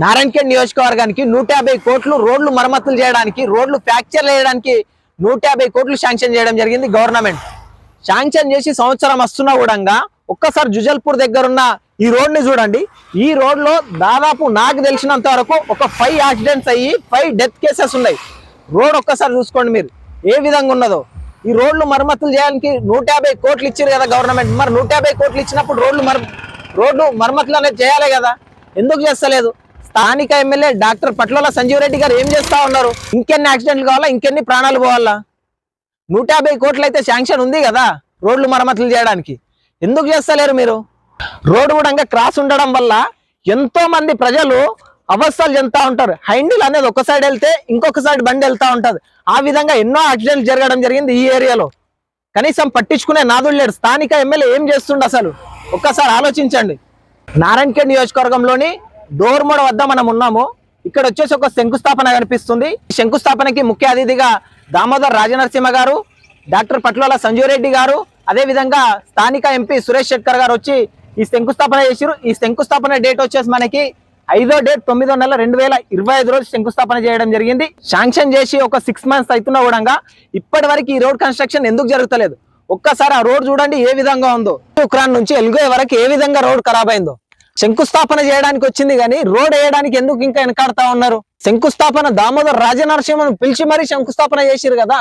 నారాయణఖేడ్ నియోజకవర్గానికి 150 కోట్లు రోడ్లు మరమ్మతులు చేయడానికి, రోడ్లు ఫ్రాక్చర్ చేయడానికి 150 కోట్లు శాంక్షన్ చేయడం జరిగింది గవర్నమెంట్. శాంక్షన్ చేసి సంవత్సరం వస్తున్నా కూడా ఒక్కసారి జుజల్పూర్ దగ్గర ఉన్న ఈ రోడ్ ని చూడండి. ఈ రోడ్ లో దాదాపు నాకు తెలిసినంత వరకు ఒక 5 యాక్సిడెంట్స్ అయ్యి 5 డెత్ కేసెస్ ఉన్నాయి. రోడ్ ఒక్కసారి చూసుకోండి మీరు ఏ విధంగా ఉన్నదో. ఈ రోడ్లు మరమ్మతులు చేయడానికి 150 కోట్లు ఇచ్చారు కదా గవర్నమెంట్. మరి 150 కోట్లు ఇచ్చినప్పుడు రోడ్లు మరమ్మతులు అనేది చేయాలి కదా, ఎందుకు చేస్తలేదు? స్థానిక ఎమ్మెల్యే డాక్టర్ పట్లోల సంజీవ్ రెడ్డి గారు ఏం చేస్తా ఉన్నారు? ఇంకెన్ని యాక్సిడెంట్లు కావాలా, ఇంకెన్ని ప్రాణాలు పోవాలా? 150 కోట్లు అయితే శాంక్షన్ ఉంది కదా రోడ్లు మరమ్మతులు చేయడానికి, ఎందుకు చేస్తలేరు మీరు? రోడ్డు కూడా క్రాస్ ఉండడం వల్ల ఎంతో మంది ప్రజలు అవస్థలు చెందుతా ఉంటారు. హైండిల్ అనేది ఒక సైడ్ వెళ్తే ఇంకొక సైడ్ బండి వెళ్తా ఉంటది. ఆ విధంగా ఎన్నో యాక్సిడెంట్లు జరగడం జరిగింది ఈ ఏరియాలో. కనీసం పట్టించుకునే నాదుడు లేడు. స్థానిక ఎమ్మెల్యే ఏం చేస్తుండ అసలు ఒక్కసారి ఆలోచించండి. నారాయణఖేడ్ నియోజకవర్గంలోని డోర్మోడ వద్ద మనం ఉన్నాము. ఇక్కడ వచ్చేసి ఒక శంకుస్థాపన కనిపిస్తుంది. శంకుస్థాపనకి ముఖ్య అతిథిగా దామోదర్ రాజనరసింహ గారు, డాక్టర్ పట్లోల సంజీవ్ రెడ్డి గారు, అదే విధంగా స్థానిక ఎంపీ సురేష్ శెట్కర్ గారు వచ్చి ఈ శంకుస్థాపన చేశారు. ఈ శంకుస్థాపన డేట్ వచ్చేసి మనకి 5వ డేట్ 9వ నెల 2025 రోజు శంకుస్థాపన చేయడం జరిగింది. శాంక్షన్ చేసి ఒక 6 మంత్స్ అవుతున్నా కూడా ఇప్పటి వరకు ఈ రోడ్ కన్స్ట్రక్షన్ ఎందుకు జరుగుతలేదు? ఒక్కసారి ఆ రోడ్ చూడండి ఏ విధంగా ఉందో. ఉక్రాన్ నుంచి ఎల్గోయ్ వరకు ఏ విధంగా రోడ్ ఖరాబ్ అయిందో. శంకుస్థాపన చేయడానికి వచ్చింది కానీ రోడ్ వేయడానికి ఎందుకు ఇంకా వెనకాడుతా ఉన్నారు? శంకుస్థాపన దామోదర్ రాజనరసింహను పిలిచి మరీ శంకుస్థాపన చేసిరు కదా.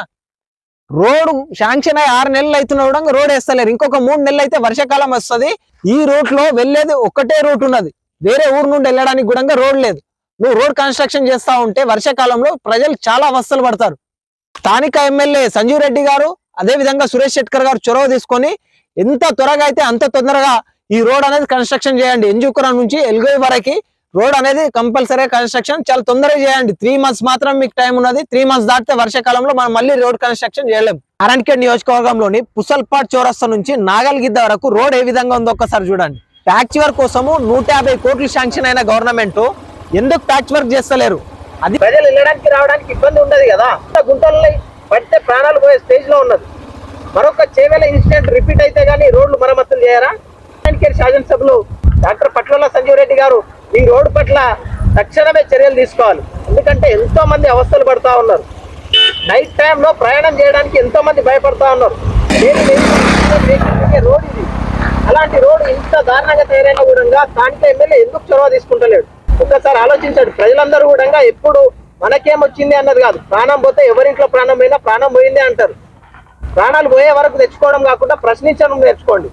రోడ్ శాంక్షన్ అయ్యి 6 నెలలు అవుతున్నా కూడా రోడ్ వేస్తలేరు. ఇంకొక 3 నెలలు అయితే వర్షాకాలం వస్తుంది. ఈ రూట్ లో వెళ్లేది ఒకటే రూట్ ఉన్నది, వేరే ఊరు నుండి వెళ్ళడానికి కూడా రోడ్ లేదు. నువ్వు రోడ్ కన్స్ట్రక్షన్ చేస్తా ఉంటే వర్షాకాలంలో ప్రజలు చాలా అవస్థలు పడతారు. స్థానిక ఎమ్మెల్యే సంజీవ్ రెడ్డి గారు, అదే విధంగా సురేష్ శెట్కర్ గారు చొరవ తీసుకొని ఎంత త్వరగా అయితే అంత తొందరగా ఈ రోడ్ అనేది కన్స్ట్రక్షన్ చేయండి. ఎంజుకురా నుంచి ఎల్గోయ్ వరకు రోడ్ అనేది కంపల్సరీ కన్స్ట్రక్షన్ చాలా తొందరగా చేయండి. 3 మంత్స్ మాత్రం మీకు టైం ఉన్నది. 3 మంత్స్ దాటితే వర్షాకాలంలో మనం మళ్ళీ రోడ్ కన్స్ట్రక్షన్ చేయలేము. నారాయణఖేడ్ నియోజకవర్గంలోని పుసల్పాట్ చౌరస్తా నుంచి నాగల్గిద్ద వరకు రోడ్ ఏ విధంగా ఉందో ఒక్కసారి చూడండి. ప్యాచ్ వర్క్ కోసము 150 కోట్లు శాంక్షన్ అయిన గవర్నమెంట్ ఎందుకు ప్యాచ్ వర్క్ చేస్తలేరు? అది ప్రజలు వెళ్ళడానికి రావడానికి ఇబ్బంది ఉండదు కదా. గుంటల్లో పడితే ప్రాణాలు పోయే స్టేజ్ లో ఉన్నది. మరొక చేవేల ఇన్సిడెంట్ రిపీట్ అయితే గానీ రోడ్లు మరమ్మతులు చేయరా? నారాయణఖేడ్ శాసనసభ్యులు డాక్టర్ పట్లోల సంజీవ్ రెడ్డి గారు ఈ రోడ్డు పట్ల తక్షణమే చర్యలు తీసుకోవాలి. ఎందుకంటే ఎంతో మంది అవస్థలు పడతా ఉన్నారు. నైట్ టైంలో ప్రయాణం చేయడానికి ఎంతో మంది భయపడతా ఉన్నారు. రోడ్ ఇది, అలాంటి రోడ్డు ఇంత దారుణంగా తయారైన కూడా స్థానిక ఎమ్మెల్యే ఎందుకు చొరవ తీసుకుంటలేడు? ఒక్కసారి ఆలోచించాడు. ప్రజలందరూ కూడా ఎప్పుడు మనకేమొచ్చింది అన్నది కాదు, ప్రాణం పోతే ఎవరింట్లో ప్రాణం పోయినా ప్రాణం పోయిందే అంటారు. ప్రాణాలు పోయే వరకు తెచ్చుకోవడం కాకుండా ప్రశ్నించడం నేర్చుకోండి.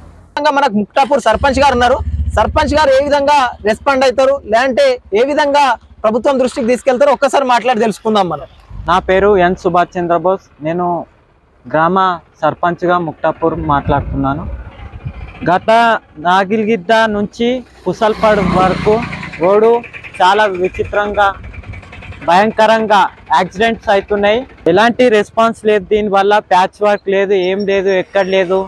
మనకు ముక్తాపూర్ సర్పంచ్ గారు ఉన్నారు. సర్పంచ్ గారు ఏ విధంగా రెస్పాండ్ అవుతారు, లేదంటే ఏ విధంగా ప్రభుత్వం దృష్టికి తీసుకెళ్తారో ఒక్కసారి మాట్లాడి తెలుసుకుందాం మనం. నా పేరు ఎన్ సుభాష్ చంద్రబోస్. నేను గ్రామ సర్పంచ్గా ముక్తాపూర్ మాట్లాడుతున్నాను. గత నాగిల్గిద్ద నుంచి పుసల్పాడ్ వరకు రోడ్డు చాలా విచిత్రంగా భయంకరంగా యాక్సిడెంట్స్ అవుతున్నాయి. ఎలాంటి రెస్పాన్స్ లేదు. దీనివల్ల ప్యాచ్ వర్క్ లేదు, ఏం లేదు, ఎక్కడ లేదు.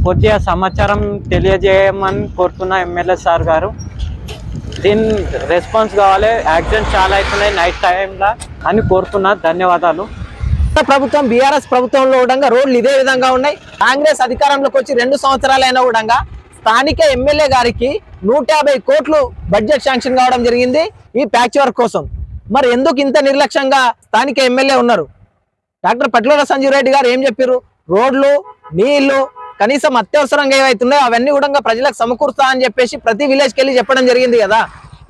కొద్దిగా సమాచారం తెలియజేయమని కోరుతున్నా ఎమ్మెల్యే సార్ గారు. దీని రెస్పాన్స్ కావాలి. యాక్సిడెంట్స్ చాలా అవుతున్నాయి నైట్ టైంలో అని కోరుతున్నా. ధన్యవాదాలు. ప్రభుత్వం బీఆర్ఎస్ ప్రభుత్వంలో కూడా రోడ్లు ఇదే విధంగా ఉన్నాయి. కాంగ్రెస్ అధికారంలోకి వచ్చి 2 సంవత్సరాలైనా కూడా స్థానిక ఎమ్మెల్యే గారికి 150 కోట్లు బడ్జెట్ శాంక్షన్ కావడం జరిగింది ఈ ప్యాచ్ వర్క్ కోసం. మరి ఎందుకు ఇంత నిర్లక్ష్యంగా స్థానిక ఎమ్మెల్యే ఉన్నారు? డాక్టర్ పట్లోల సంజీవ్ రెడ్డి గారు ఏం చెప్పారు? రోడ్లు, నీళ్లు, కనీసం అత్యవసరంగా ఏవైతున్నాయో అవన్నీ కూడా ప్రజలకు సమకూరుస్తా అని చెప్పేసి ప్రతి విలేజ్కి వెళ్ళి చెప్పడం జరిగింది కదా.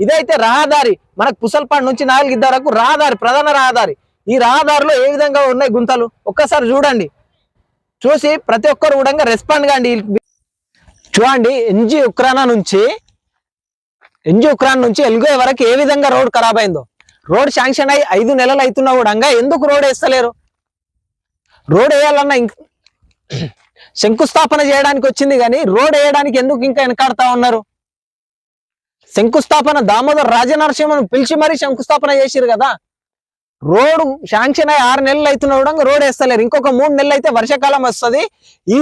ఇదైతే రహదారి, మనకు పుసల్పాడ్ నుంచి నాగల్గిద్ద వరకు రహదారి, ప్రధాన రహదారి. ఈ రహదారిలో ఏ విధంగా ఉన్నాయి గుంతలు ఒక్కసారి చూడండి. చూసి ప్రతి ఒక్కరు కూడా రెస్పాండ్ కాండి. చూడండి, ఎన్జీ ఉక్రాన్ నుంచి ఎల్గోయ్ వరకు ఏ విధంగా రోడ్ ఖరాబ్ అయిందో. రోడ్ శాంక్షన్ అయ్యి 5 నెలలు అవుతున్నా కూడా ఎందుకు రోడ్ వేస్తలేరు? రోడ్ వేయాలన్నా శంకుస్థాపన చేయడానికి వచ్చింది కానీ రోడ్ వేయడానికి ఎందుకు ఇంకా వెనకాడుతా ఉన్నారు? శంకుస్థాపన దామోదర్ రాజనరసింహను పిలిచి మరీ శంకుస్థాపన చేసిరు కదా. రోడ్ శాంక్షన్ అయ్యి 6 నెలలు అవుతున్నా కూడా రోడ్ వేస్తలేరు. ఇంకొక 3 నెలలు అయితే వర్షాకాలం వస్తుంది. ఈ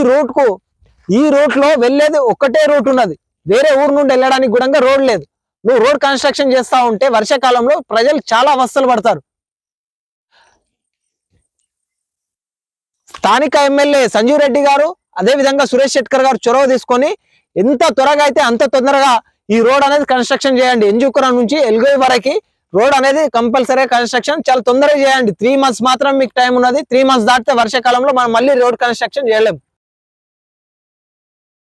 రూట్ లో వెళ్లేది ఒకటే రూట్ ఉన్నది, వేరే ఊరు నుండి వెళ్ళడానికి కూడా రోడ్ లేదు. నువ్వు రోడ్ కన్స్ట్రక్షన్ చేస్తా ఉంటే వర్షాకాలంలో ప్రజలు చాలా అవస్థలు పడతారు. స్థానిక ఎమ్మెల్యే సంజీవ్ రెడ్డి గారు, అదే విధంగా సురేష్ శెట్కర్ గారు చొరవ తీసుకొని ఎంత త్వరగా అయితే అంత తొందరగా ఈ రోడ్ అనేది కన్స్ట్రక్షన్ చేయండి. ఎంజుకురం నుంచి ఎల్గోయ్ వరకు రోడ్ అనేది కంపల్సరీ కన్స్ట్రక్షన్ చాలా తొందరగా చేయండి. 3 months మాత్రం మీకు టైం ఉన్నది. 3 months దాటితే వర్షాకాలంలో మనం మళ్ళీ రోడ్ కన్స్ట్రక్షన్ చేయలేం.